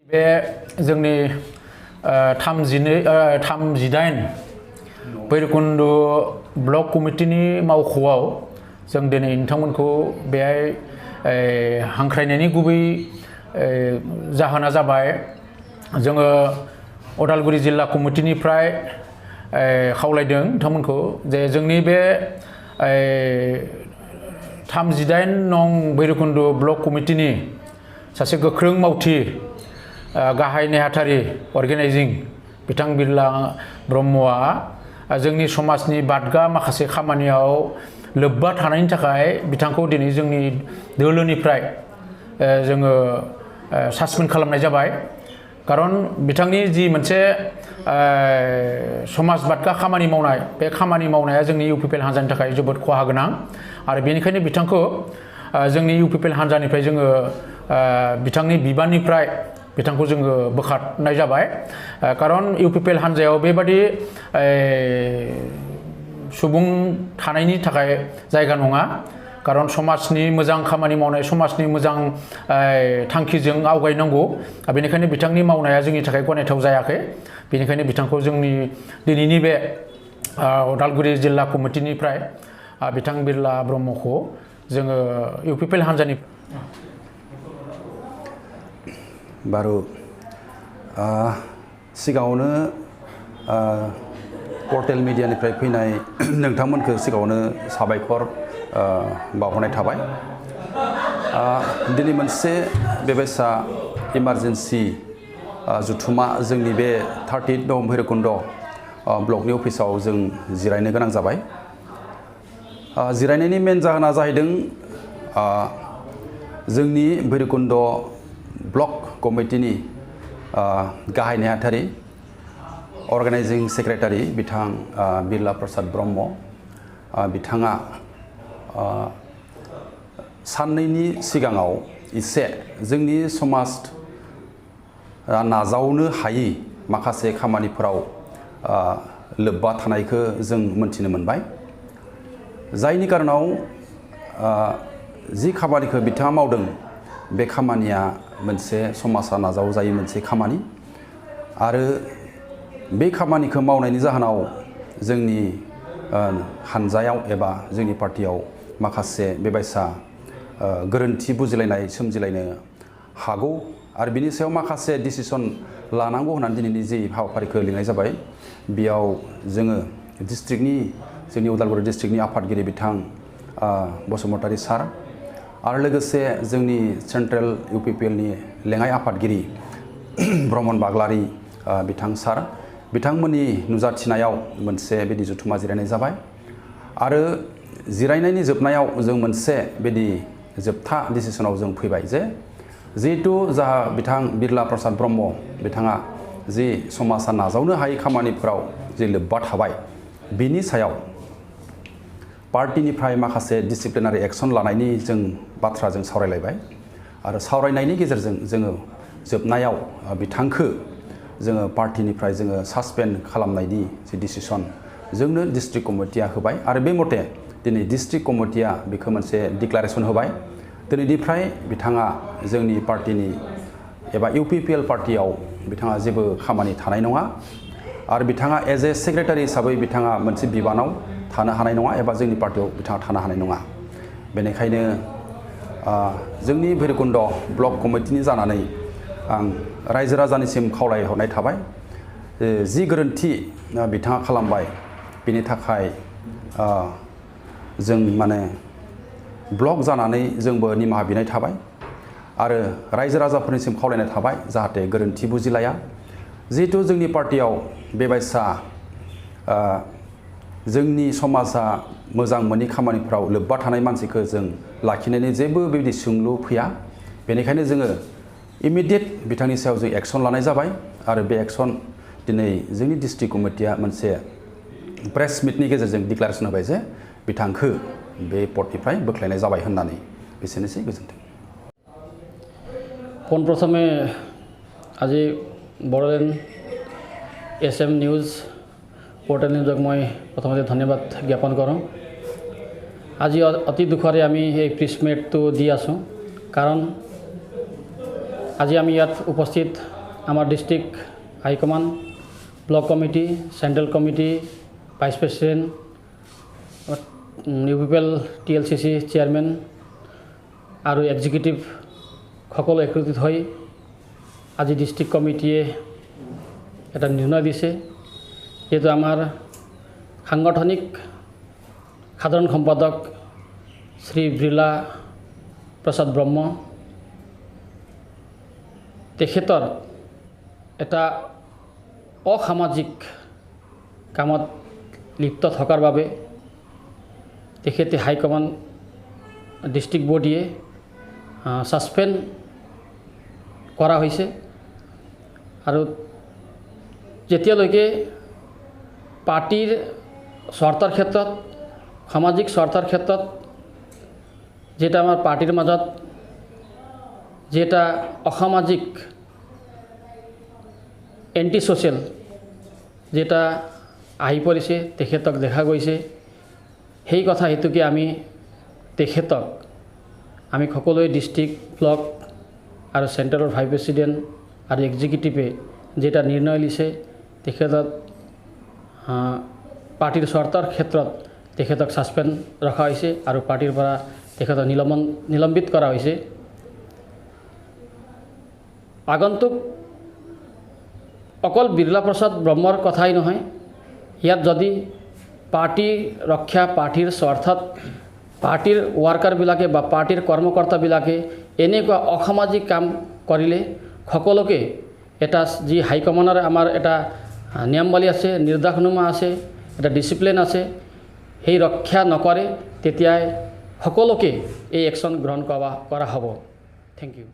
बे जोंनि 38 भैरबकुंड ब्लक कमिटिनि मावख'आव जों दिनै नोंथांमोनखौ बेहाय हांख्रायनायनि गुबै जाहोना जाबाय जोङो उदालगुरि जिल्ला कमिटिनिफ्राय खावलायदों नोंथांमोनखौ जे जोंनि बे 38 नं भैरबकुंड ब्लक कमिटिनि सासे गोख्रों मावथि गाहाय नेहाथारि अर्गेनाइजिं बिथां बिरला ब्रह्मआ जोंनि समाजनि बादगा माखासे खामानियाव लोब्बा थानायनि थाखाय बिथांखौ दिनै जोंनि दोलोनिफ्राय जोङो सासपेन्ड खालामनाय जाबाय। खारन बिथांनि जि मोनसे समाज बादगा खामानि मावनाय बे खामानि मावनाया जोंनि इउपिपिएल हान्जानि थाखाय जोबोद खहा गोनां आरो बेनिखायनो बिथांखौ जोंनि इउपिपिएल हान्जानिफ्राय जोङो बिथांनि बिबाननिफ्राय बिथांखौ जोङो बोखारनाय जाबाय। खारन इउपिपिएल हान्जायाव बेबादि सुबुं थानायनि थाखाय जायगा नङा। खारन समाजनि मोजां खामानि मावनाय समाजनि मोजां थांखिजों आवगायनांगौ बेनिखायनो बिथांनि मावनाया जोंनि थाखाय गनायथाव जायाखै। बेनिखायनो बिथांखौ जोंनि दिनैनि बे उदालगुरि जिल्ला कमिटिनिफ्राय बिथां बिरला ब्रह्मखौ जोङो इउपिपिएल हान्जानि बारु सिगाङावनो पर्टेल मिडियानिफ्राय फैनाय नोंथांमोनखौ सिगाङावनो साबायखर बावहरनाय थाबाय। दिनै मोनसे बेबायसा इमारजेन्सि जुथुमा जोंनि बे 38 नं भैरबकुंड ब्लकनि अफिसाव जों जिरायनो गोनां जाबाय। जिरायनायनि मेन जाहोना जाहैदों जोंनि भैरबकुंड ब्लक कमिटिनि गाहाय नेहाथारि अर्गेनाइजिं सेक्रेटारि बिथां बिरला प्रसाद ब्रह्म बिथाङा साननैनि सिगाङाव एसे जोंनि समाज नाजावनो हायि माखासे खामानिफोराव लोब्बा थानायखौ जों मोनथिनो मोनबाय। जायनि कारनाव जि खामानिखौ बिथाङा मावदों बे खामानिया मोनसे समाजा नाजावजायै मोनसे खामानि आरो बे खामानिखौ मावनायनि जाहोनाव जोंनि हानजायाव एबा जोंनि पार्टियाव माखासे बेबायसा गोरोन्थि बुजिलायनाय सोमजिलायनो हागौ आरो बिनि सायाव माखासे डिसिसन लानांगौ होननानै दिनैनि जि हाबाफारिखौ लिंनाय जाबाय बेयाव जोङो डिस्ट्रिक्टनि जोंनि उदालगुरि डिस्ट्रिक्टनि आफादगिरि बिथां बसुमतारी सार आरो लोगोसे जोंनि सेन्ट्रेल इउपिपिएलनि लेङाइ आफादगिरि ब्रह्मन बाग्लारि बिथां सार बिथांमोननि नुजाथिनायाव मोनसे बिदि जुथुमा जिरायनाय जाबाय आरो जिरायनायनि जोबनायाव जों मोनसे बिदि जोबथा डिसिसनाव जों फैबाय जे जिहेतु जा बिथां बिरला प्रसाद ब्रह्म बिथाङा जि समाजा नाजावनो हायै खामानिफोराव जि लोब्बा थाबाय बिनि सायाव पार्टिनिफ्राय माखासे डिसिप्लिनारि एक्सन लानायनि जों बाथ्रा जों सावरायलायबाय आरो सावरायनायनि गेजेरजों जोङो जोबनायाव बिथांखौ जोङो पार्टिनिफ्राय जोङो सासपेन्ड खालामनायनि जि डिसिसन जोंनो डिस्ट्रिक्ट कमिटिया होबाय आरो बे मथे दिनै डिस्ट्रिक्ट कमिटिया बेखौ मोनसे डिक्लारेसन होबाय। दिनैनिफ्राय बिथाङा जोंनि पार्टिनि एबा इउपिपिएल पार्टियाव बिथाङा जेबो खामानि थानाय नङा आरो बिथाङा एज ए सेक्रेटारि हिसाबै बिथाङा मोनसे बिबानाव थानो हानाय नङा एबा जोंनि पार्टियाव बिथाङा थानो हानाय नङा। बेनिखायनो जोंनि भैरबकुंड ब्लक कमिटिनि जानानै आं रायजो राजानिसिम खावलायहरनाय थाबाय जि गोरोन्थि बिथाङा खालामबाय बिनि थाखाय जों माने ब्लक जानानै जोंबो निमाहा बिनाय थाबाय आरो रायजो राजाफोरनिसिम खावलायनाय थाबाय जाहाथे गोरोन्थि बुजिलाया। जिहेतु जोंनि पार्टियाव बेबायसा जोंनि समाजा मोजां मोनै खामानिफ्राव लोब्बा थानाय मानसिखौ जों लाखिनायनि जेबो बेबायदि सोंलु फैया। बेनिखायनो जोङो इमिडियेट बिथांनि सायाव जों एक्सन लानाय जाबाय आरो बे एक्सन दिनै जोंनि डिस्ट्रिक्ट कमिटिया मोनसे प्रेस मिटनि गेजेरजों डिक्लारेसन होबाय जे बिथांखौ बे पदनिफ्राय बोख्लायनाय जाबाय होननानै। बेसेनोसै, गोजोन्थों। পোনপ্ৰথমে আজি বড়োলেণ্ড SM নিউজ পোৰ্টেল নিউজক মই প্ৰথমতে ধন্যবাদ জ্ঞাপন কৰোঁ। আজি অতি দুখৰে আমি এই প্ৰেছ মিটটো দি আছোঁ কাৰণ আজি আমি ইয়াত উপস্থিত আমাৰ district high command, block committee, central committee, vice president, UPPL TLCC chairman আৰু এক্সিকিউটিভ সকলো একত্ৰিত হৈ আজি ডিষ্ট্ৰিক্ট কমিটিয়ে এটা নিৰ্ণয় দিছে, যিহেতু আমাৰ সাংগঠনিক সাধাৰণ সম্পাদক শ্ৰী বিৰলা প্ৰসাদ ব্ৰহ্ম তেখেতৰ এটা অসামাজিক কামত লিপ্ত থকাৰ বাবে তেখেতে হাইকমাণ্ড ডিষ্ট্ৰিক্ট বডিয়ে ছাছপেণ্ড কৰা হৈছে আৰু যেতিয়ালৈকে পাৰ্টিৰ স্বাৰ্থৰ ক্ষেত্ৰত, সামাজিক স্বাৰ্থৰ ক্ষেত্ৰত যেটা আমাৰ পাৰ্টিৰ মাজত যেটা অসামাজিক এণ্টি ছ'চিয়েল যেটা আহি পৰিছে, তেখেতক দেখা গৈছে, সেই কথা হেতুকে আমি তেখেতক আমি সকলোৱে ডিষ্ট্ৰিক্ট, ব্লক আৰু চেণ্ট্ৰেলৰ ভাইচ প্ৰেচিডেণ্ট আৰু এক্সিকিউটিভে যেটা নিৰ্ণয় লৈছে, তেখেতক পাৰ্টিৰ স্বাৰ্থৰ ক্ষেত্ৰত তেখেতক ছাছপেণ্ড ৰখা হৈছে আৰু পাৰ্টিৰ পৰা তেখেতক নিলম্বিত কৰা হৈছে। আগন্তুক অকল বিৰলা প্ৰসাদ ব্ৰহ্মৰ কথাই নহয়, ইয়াত যদি পাৰ্টি ৰক্ষা, পাৰ্টিৰ স্বাৰ্থত পাৰ্টিৰ ৱাৰ্কাৰবিলাকে বা পাৰ্টিৰ কৰ্মকৰ্তাবিলাকে এনেকুৱা অসামাজিক কাম কৰিলে সকলোকে এটা যি হাইকমাণ্ডৰ আমাৰ এটা নিয়মাৱলী আছে, নিৰ্দেশনামা আছে, এটা ডিচিপ্লিন আছে, সেই ৰক্ষা নকৰে তেতিয়াই সকলোকে এই একশ্যন গ্ৰহণ কৰা হ'ব। Thank you.